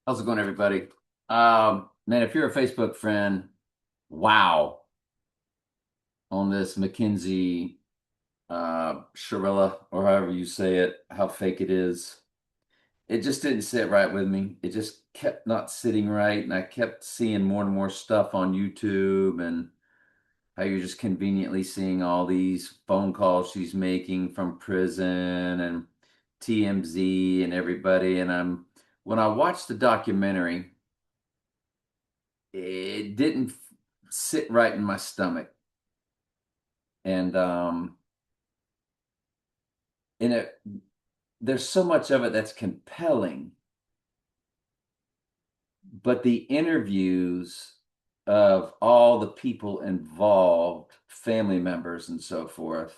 How's it going, everybody? Man, if you're a Facebook friend, wow, on this McKinsey Shirilla, or however you say it, how fake it is. It just didn't sit right with me. It just kept not sitting right, and I kept seeing more and more stuff on YouTube and how you're just conveniently seeing all these phone calls she's making from prison and TMZ and everybody. And when I watched the documentary, it didn't sit right in my stomach. And in it there's so much of it that's compelling, but the interviews of all the people involved, family members and so forth,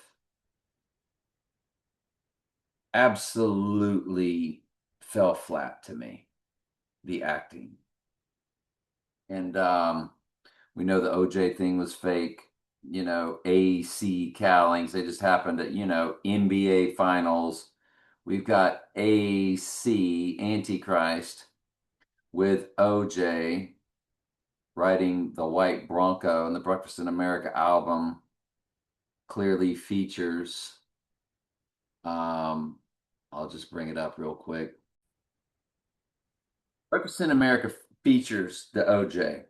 absolutely fell flat to me, the acting. And we know the OJ thing was fake. AC Cowlings, they just happened at, NBA finals. We've got AC Antichrist with OJ writing the White Bronco, and the Breakfast in America album clearly features. Um, I'll just bring it up real quick. Breakfast in America features the OJ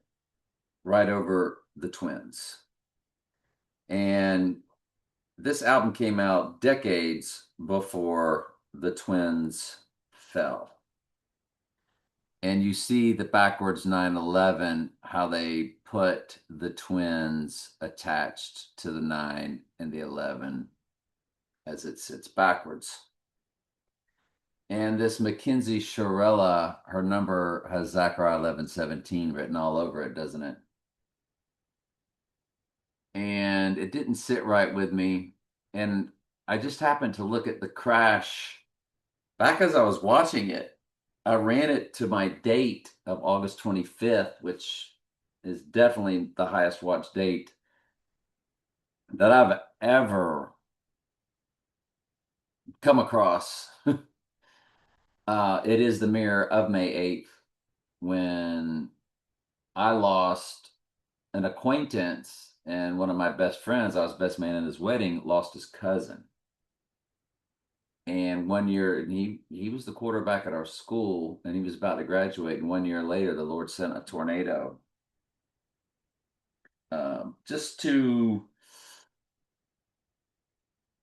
right over the twins. And this album came out decades before the twins fell. And you see the backwards 9/11, how they put the twins attached to the 9 and the 11 as it sits backwards. And this Mackenzie Shirella, her number has Zechariah 11:17 written all over it, doesn't it? And it didn't sit right with me. And I just happened to look at the crash back as I was watching it. I ran it to my date of August 25th, which is definitely the highest watch date that I've ever come across. It is the mirror of May 8th when I lost an acquaintance, and one of my best friends, I was best man at his wedding, lost his cousin. And 1 year, he was the quarterback at our school, and he was about to graduate. And 1 year later, the Lord sent a tornado, just to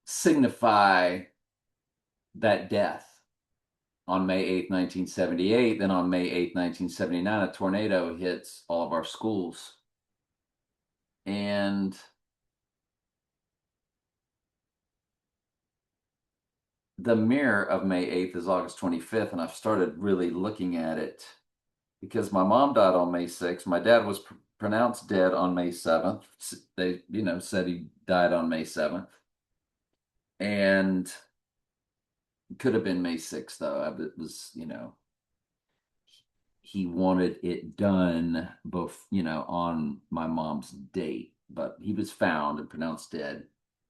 signify that death on May 8th, 1978. Then on May 8th, 1979, a tornado hits all of our schools. And the mirror of May 8th is August 25th, and I've started really looking at it because my mom died on May 6th. My dad was pronounced dead on May 7th. They, said he died on May 7th. And could have been May 6th, though. It was, he wanted it done both, on my mom's date, but he was found and pronounced dead.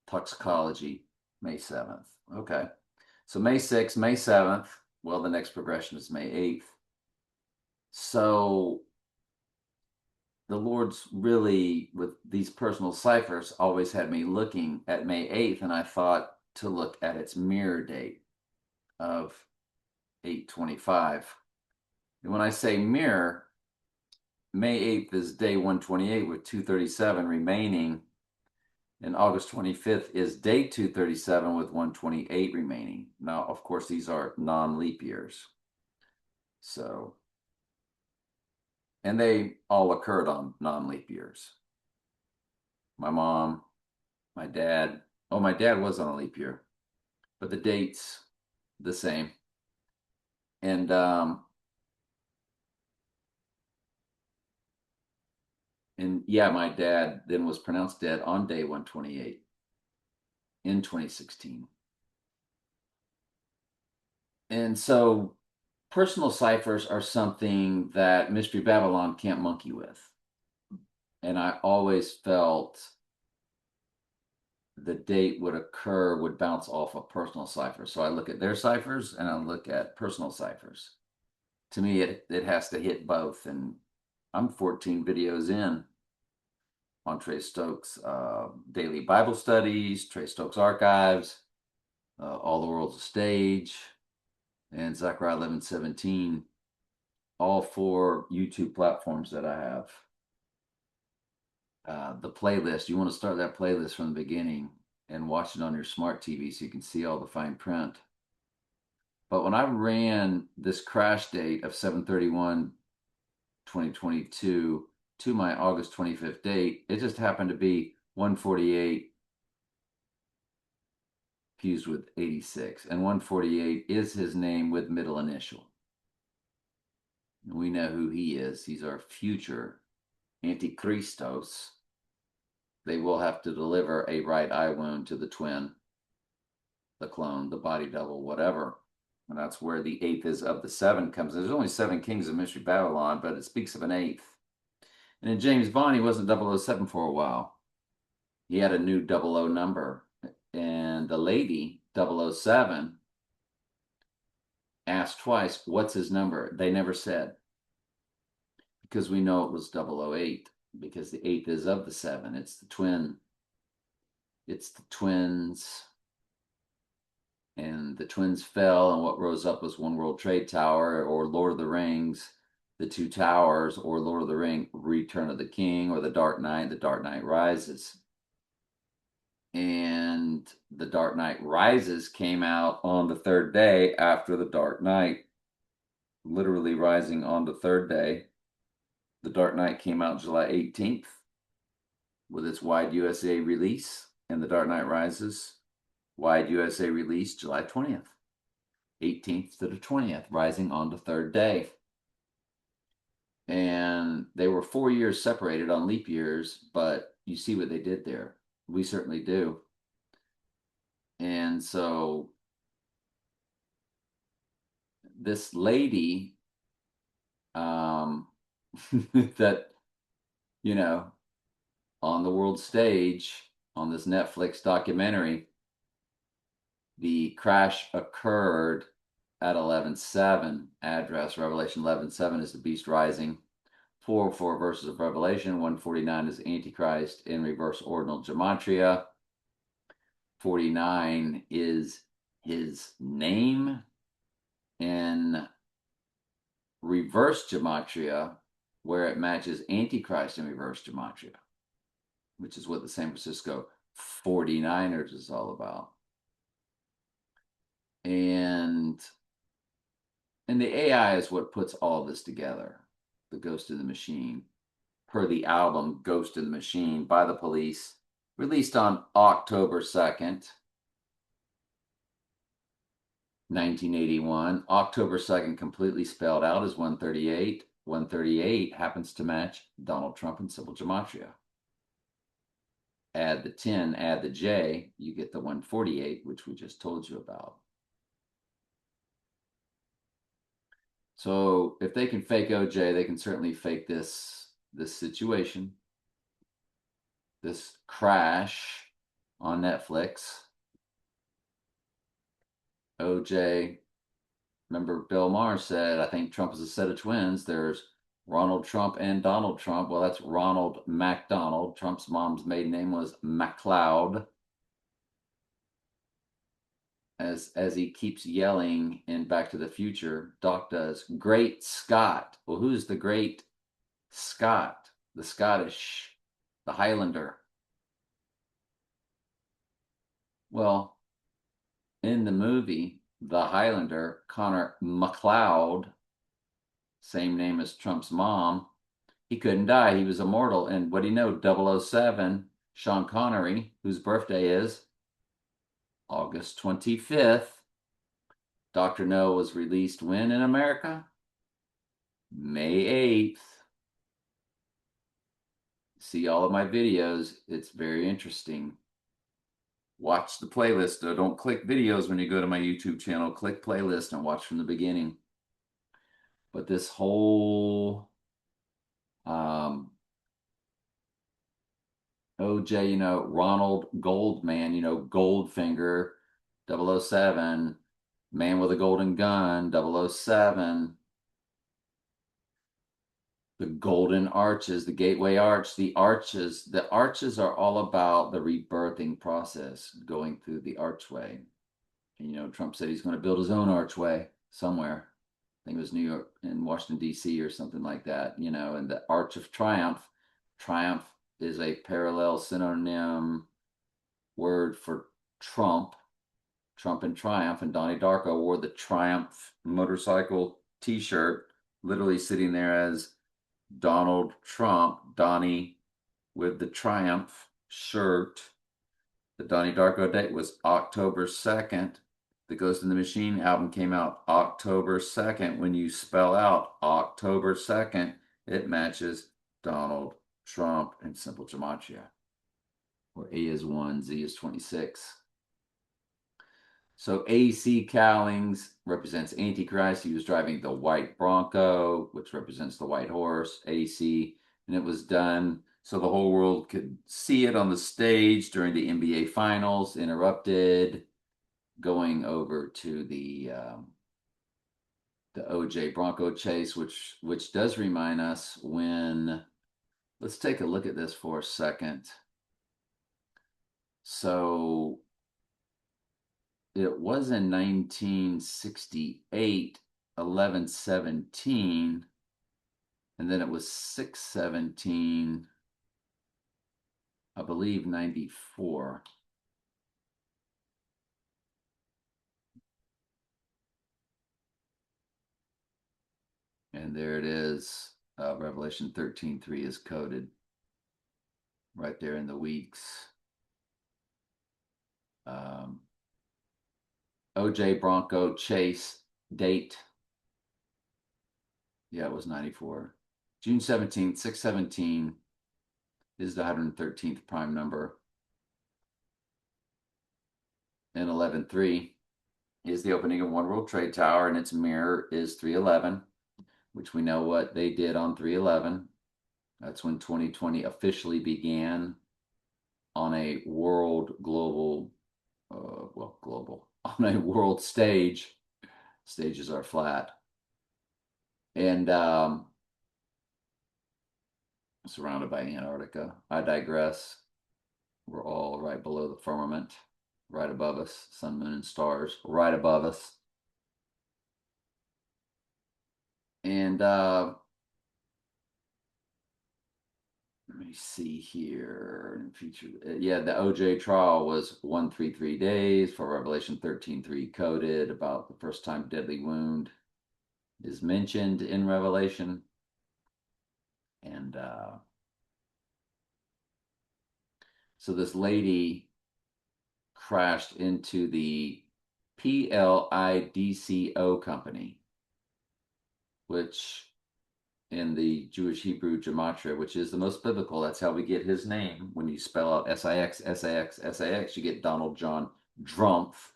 Toxicology, May 7th. Okay. So May 6th, May 7th. Well, the next progression is May 8th. So the Lord's really, with these personal ciphers, always had me looking at May 8th, and I thought to look at its mirror date of 8/25. And when I say mirror, May 8th is day 128 with 237 remaining, and August 25th is day 237 with 128 remaining. Now, of course, these are non leap years. So, and they all occurred on non leap years. My mom, my dad, oh, my dad was on a leap year, but the dates the same. And yeah, my dad then was pronounced dead on day 128 in 2016. And so personal ciphers are something that Mystery Babylon can't monkey with. And I always felt the date would bounce off a personal cipher. So I look at their ciphers and I look at personal ciphers. to me, it has to hit both. And I'm 14 videos in on Trey Stokes' daily Bible studies, Trey Stokes archives, All the World's a Stage, and Zechariah 11:17, all 4 YouTube platforms that I have. The playlist, you want to start that playlist from the beginning and watch it on your smart TV so you can see all the fine print. But when I ran this crash date of 7/31/2022 to my August 25th date, it just happened to be 148 fused with 86. And 148 is his name with middle initial. And we know who he is. He's our future Antichristos. They will have to deliver a right eye wound to the twin, the clone, the body double, whatever. And that's where the 8th is of the 7 comes in. There's only 7 kings of Mystery Babylon, but it speaks of an 8th. And in James Bond, he wasn't 007 for a while. He had a new 00 number. And the lady, 007, asked twice, what's his number? They never said. Because we know it was 008. Because the 8th is of the 7. It's the twin. It's the twins. And the twins fell, and what rose up was One World Trade Tower, or Lord of the Rings, The Two Towers, or Lord of the Ring, Return of the King, or The Dark Knight Rises. And The Dark Knight Rises came out on the 3rd day after The Dark Knight, literally rising on the 3rd day. The Dark Knight came out July 18th with its wide USA release, and The Dark Knight Rises, wide USA release July 20th, 18th to the 20th, rising on the 3rd day. And they were 4 years separated on leap years, but you see what they did there. We certainly do. And so this lady that, you know, on the world stage, on this Netflix documentary, the crash occurred at 11:7 address. Revelation 11:7 is the beast rising. 404 verses of Revelation. 149 is Antichrist in reverse ordinal gematria. 49 is his name in reverse gematria, where it matches Antichrist in reverse gematria, which is what the San Francisco 49ers is all about. And the AI is what puts all this together. The Ghost in the Machine, per the album Ghost in the Machine by The Police, released on October 2nd, 1981. October 2nd completely spelled out as 138. 138 happens to match Donald Trump in civil gematria. Add the 10, add the J, you get the 148, which we just told you about. So if they can fake OJ, they can certainly fake this situation, this crash on Netflix. OJ, remember Bill Maher said, I think Trump is a set of twins. There's Ronald Trump and Donald Trump. Well, that's Ronald MacDonald. Trump's mom's maiden name was MacLeod. As he keeps yelling in Back to the Future, Doc does, Great Scott. Well, who's the great Scott? The Scottish, the Highlander. Well, in the movie, The Highlander, Connor MacLeod, same name as Trump's mom, he couldn't die. He was immortal. And what do you know? 007, Sean Connery, whose birthday is August 25th. Dr. No was released when in America? May 8th. See all of my videos. It's very interesting. Watch the playlist, though. Don't click videos when you go to my YouTube channel. Click playlist and watch from the beginning. But this whole OJ, Ronald Goldman, Goldfinger, 007, Man with a Golden Gun, 007, The golden arches, the gateway arch, the arches are all about the rebirthing process going through the archway. And Trump said he's going to build his own archway somewhere. I think it was New York and Washington, D.C. or something like that, and the Arch of Triumph. Triumph is a parallel synonym word for Trump. Trump and Triumph, and Donnie Darko wore the Triumph motorcycle t-shirt, literally sitting there as Donald Trump, Donnie with the Triumph shirt. The Donnie Darko date was October 2nd. The Ghost in the Machine album came out October 2nd. When you spell out October 2nd, it matches Donald Trump in simple gematria, where A is 1, Z is 26. So A.C. Cowlings represents Antichrist. He was driving the white Bronco, which represents the white horse, AC, and it was done so the whole world could see it on the stage during the NBA Finals, interrupted, going over to the O.J. Bronco chase, which does remind us when. Let's take a look at this for a second. So it was in 1968, 11/17, and then it was 6/17, I believe, 94. And there it is. Revelation 13:3 is coded right there in the weeks. OJ Bronco chase date. Yeah, it was 94. June 17th, 6/17 is the 113th prime number. And 11/3 is the opening of One World Trade Tower, and its mirror is 3/11, which we know what they did on 3/11. That's when 2020 officially began on a global, on a world stage. Stages are flat. And surrounded by Antarctica. I digress. We're all right below the firmament, right above us, sun, moon, and stars, right above us. And let me see here. Yeah, the OJ trial was 133 days for Revelation 13:3 coded. About the first time deadly wound is mentioned in Revelation. And so this lady crashed into the PLIDCO company, which in the Jewish Hebrew gematria, which is the most biblical, that's how we get his name. When you spell out SIX, SIX, SIX, you get Donald John Drumpf,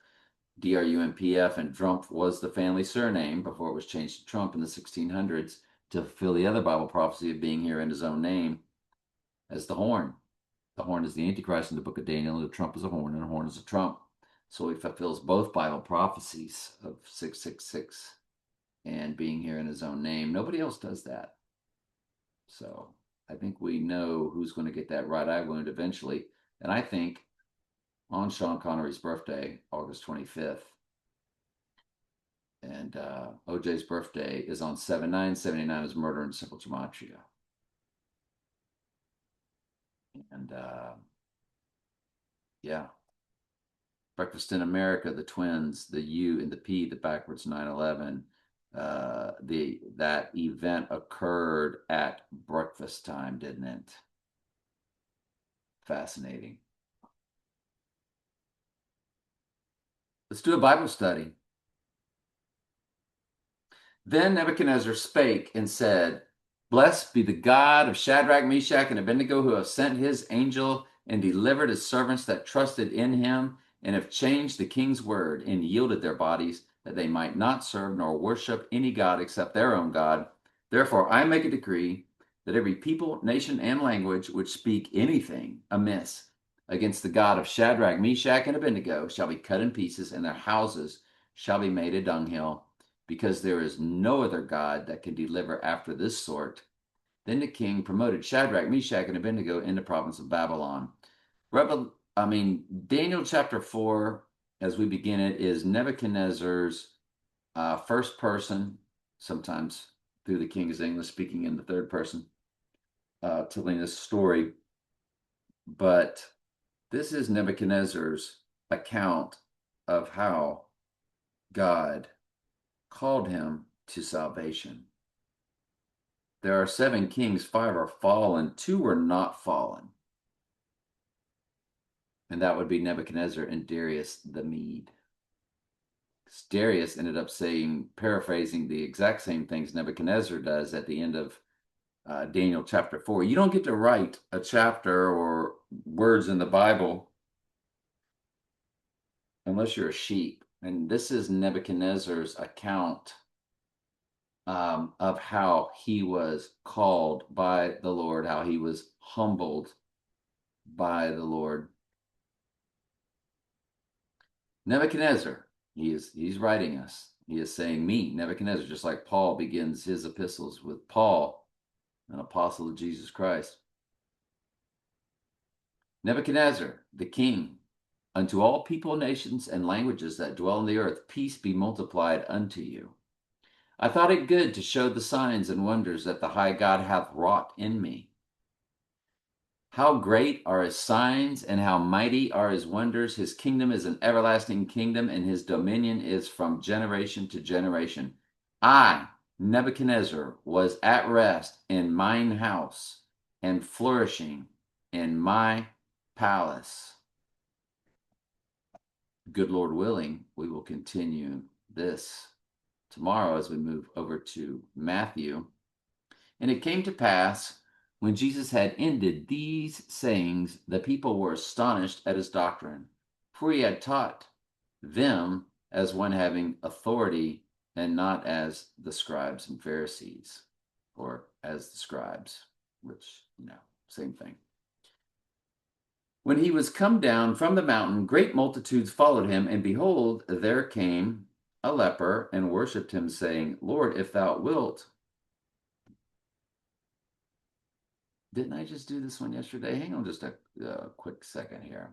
DRUMPF, and Drumpf was the family surname before it was changed to Trump in the 1600s to fulfill the other Bible prophecy of being here in his own name as the horn. The horn is the Antichrist in the book of Daniel, and the trump is a horn, and a horn is a trump. So he fulfills both Bible prophecies of 666 and being here in his own name. Nobody else does that. So I think we know who's going to get that right eye wound eventually. And I think on Sean Connery's birthday, August 25th, and OJ's birthday is on 7/9/79 is murder in simple gematria. And yeah. Breakfast in America, the twins, the U and the P, the backwards 9/11. That event occurred at breakfast time, didn't it? Fascinating. Let's do a Bible study. Then Nebuchadnezzar spake and said, Blessed be the God of Shadrach, Meshach, and Abednego, who have sent his angel and delivered his servants that trusted in him, and have changed the king's word, and yielded their bodies, that they might not serve nor worship any god except their own God. Therefore I make a decree that every people, nation, and language which speak anything amiss against the God of Shadrach, Meshach, and Abednego shall be cut in pieces, and their houses shall be made a dunghill, because there is no other God that can deliver after this sort. Then the king promoted Shadrach, Meshach, and Abednego in the province of Babylon. Daniel chapter 4, as we begin it, is Nebuchadnezzar's first person, sometimes through the King's English, speaking in the third person, telling this story. But this is Nebuchadnezzar's account of how God called him to salvation. There are 7 kings, 5 are fallen, 2 are not fallen. And that would be Nebuchadnezzar and Darius the Mede. Darius ended up saying, paraphrasing the exact same things Nebuchadnezzar does at the end of Daniel chapter 4. You don't get to write a chapter or words in the Bible unless you're a sheep. And this is Nebuchadnezzar's account of how he was called by the Lord, how he was humbled by the Lord. Nebuchadnezzar, he's writing us. He is saying, me, Nebuchadnezzar, just like Paul begins his epistles with Paul, an apostle of Jesus Christ. Nebuchadnezzar, the king, unto all people, nations, and languages that dwell on the earth, peace be multiplied unto you. I thought it good to show the signs and wonders that the high God hath wrought in me. How great are his signs, and how mighty are his wonders. His kingdom is an everlasting kingdom, and his dominion is from generation to generation. I, Nebuchadnezzar, was at rest in mine house, and flourishing in my palace. Good Lord willing, we will continue this tomorrow as we move over to Matthew. And it came to pass, when Jesus had ended these sayings, the people were astonished at his doctrine, for he had taught them as one having authority, and not as the scribes and Pharisees, or as the scribes, which, same thing. When he was come down from the mountain, great multitudes followed him, and behold, there came a leper and worshipped him, saying, Lord, if thou wilt. Didn't I just do this one yesterday? Hang on just a quick second here.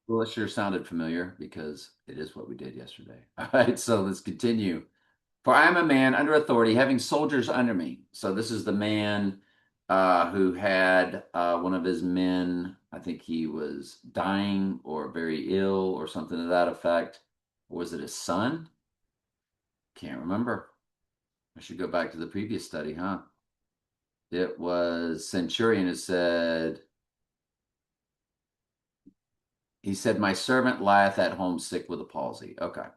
Well, it sure sounded familiar because it is what we did yesterday. All right, so let's continue. For I am a man under authority, having soldiers under me. So this is the man who had one of his men, I think he was dying or very ill or something to that effect. Or was it his son? Can't remember. I should go back to the previous study, huh? It was centurion who said, he said, my servant lieth at home sick with a palsy. Okay.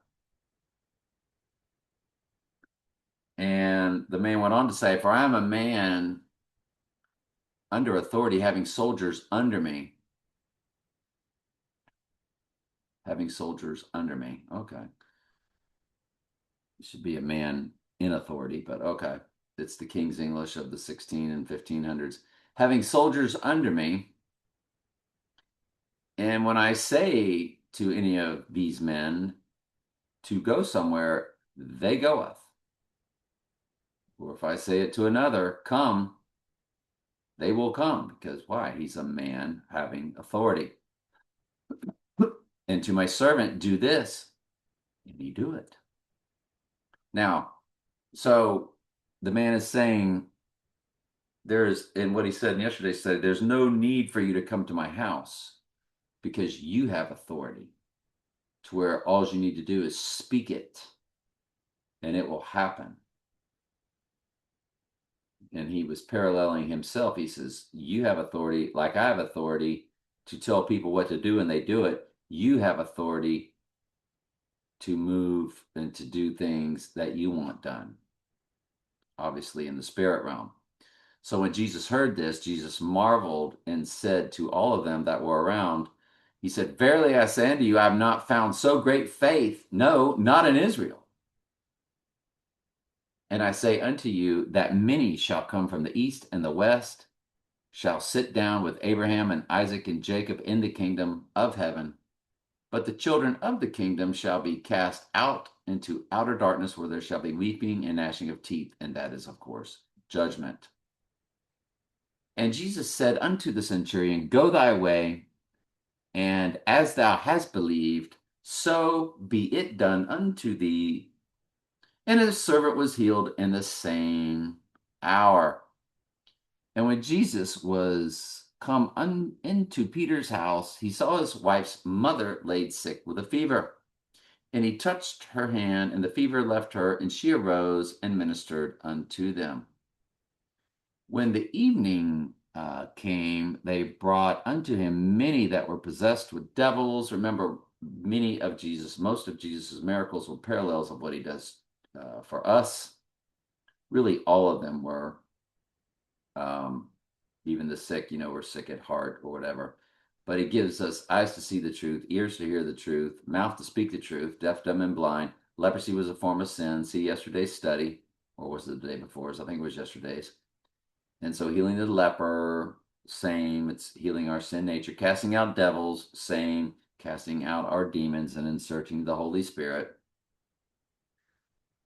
And the man went on to say, for I am a man under authority, having soldiers under me. Having soldiers under me. Okay. It should be a man in authority, but okay. It's the King's English of the 16 and 1500s. Having soldiers under me. And when I say to any of these men to go somewhere, they goeth. Or if I say it to another, come, they will come. Because why? He's a man having authority. And to my servant, do this, and he do it. Now, so the man is saying, and what he said yesterday said, there's no need for you to come to my house because you have authority to where all you need to do is speak it and it will happen. And he was paralleling himself. He says, you have authority like I have authority to tell people what to do and they do it. You have authority to move and to do things that you want done, obviously in the spirit realm. So when Jesus heard this, Jesus marveled and said to all of them that were around, he said, verily I say unto you, I have not found so great faith, no, not in Israel. And I say unto you that many shall come from the east and the west, shall sit down with Abraham and Isaac and Jacob in the kingdom of heaven. But the children of the kingdom shall be cast out into outer darkness, where there shall be weeping and gnashing of teeth. And that is, of course, judgment. And Jesus said unto the centurion, Go thy way, and as thou hast believed, so be it done unto thee. And his servant was healed in the same hour. And when Jesus was come into Peter's house, he saw his wife's mother laid sick with a fever. And he touched her hand, and the fever left her, and she arose and ministered unto them. When the evening came, they brought unto him many that were possessed with devils. Remember, most of Jesus' miracles were parallels of what he does for us. Really, all of them were. Even the sick, were sick at heart or whatever. But he gives us eyes to see the truth, ears to hear the truth, mouth to speak the truth, deaf, dumb, and blind. Leprosy was a form of sin. See yesterday's study, or was it the day before's? I think it was yesterday's. And so healing the leper, same. It's healing our sin nature. Casting out devils, same. Casting out our demons and inserting the Holy Spirit.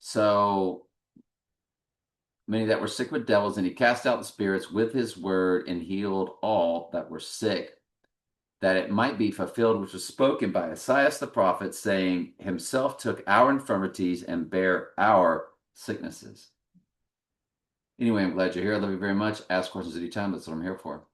So many that were sick with devils, and he cast out the spirits with his word and healed all that were sick, that it might be fulfilled which was spoken by Esaias the prophet, saying, Himself took our infirmities and bare our sicknesses. Anyway, I'm glad you're here. I love you very much. Ask questions anytime. That's what I'm here for.